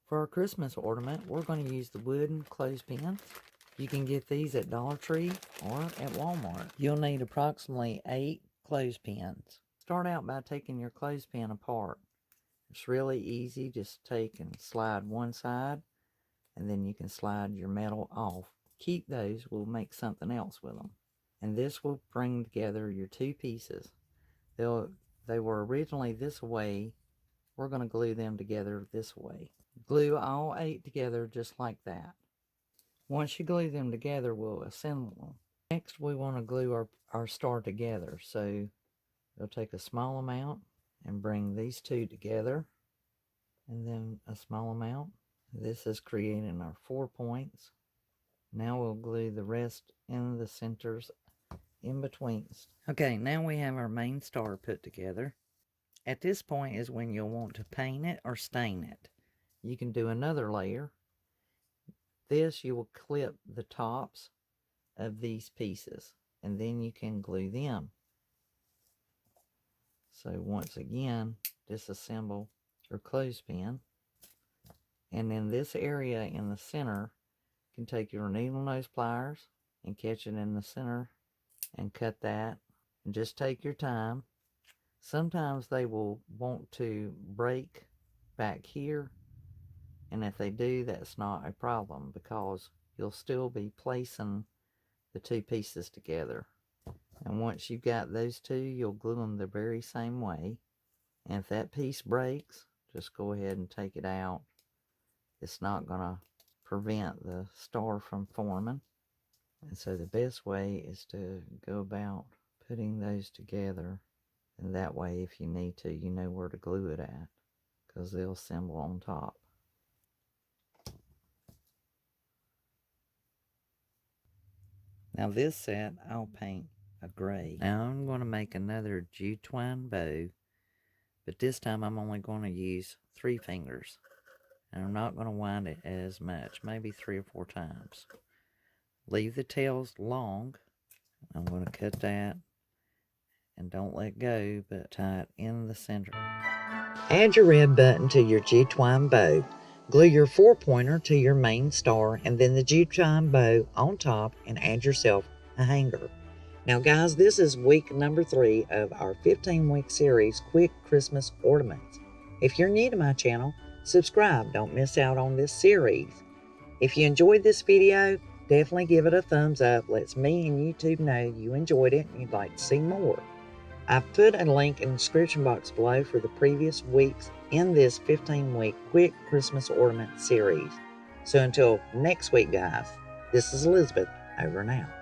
For our Christmas ornament, we're going to use the wooden clothespins. You can get these at Dollar Tree or at Walmart. You'll need approximately 8 clothespins. Start out by taking your clothespin apart. It's really easy. Just take and slide one side, and then you can slide your metal off. Keep those. We'll make something else with them. And this will bring together your two pieces. They were originally this way. We're going to glue them together this way. Glue all 8 together just like that. Once you glue them together, we'll assemble them. Next, we want to glue our star together. So you'll take a small amount and bring these two together, and then a small amount. This is creating our 4 points. Now we'll glue the rest in the centers in between. Okay, now we have our main star put together. At this point is when you'll want to paint it or stain it. You can do another layer. This, you will clip the tops of these pieces, and then you can glue them. So once again, disassemble your clothespin, and in this area in the center, you can take your needle nose pliers and catch it in the center and cut that, and just take your time. Sometimes they will want to break back here, and if they do, that's not a problem because you'll still be placing the two pieces together. And once you've got those two, you'll glue them the very same way. And if that piece breaks, just go ahead and take it out. It's not going to prevent the star from forming. And so the best way is to go about putting those together. And that way, if you need to, you know where to glue it at, because they'll assemble on top. Now this set, I'll paint a gray. Now I'm going to make another Jute Twine bow, but this time I'm only going to use 3 fingers. And I'm not going to wind it as much, maybe 3 or 4 times. Leave the tails long. I'm going to cut that. And don't let go, but tie it in the center. Add your red button to your Jute Twine bow. Glue your 4-pointer to your main star, and then the Jute Twine bow on top, and add yourself a hanger. Now guys, this is week number 3 of our 15-week series, Quick Christmas Ornaments. If you're new to my channel, subscribe. Don't miss out on this series. If you enjoyed this video, definitely give it a thumbs up. Lets me and YouTube know you enjoyed it and you'd like to see more. I've put a link in the description box below for the previous weeks in this 15-week Quick Christmas Ornament series. So until next week, guys, this is Elizabeth, over and out.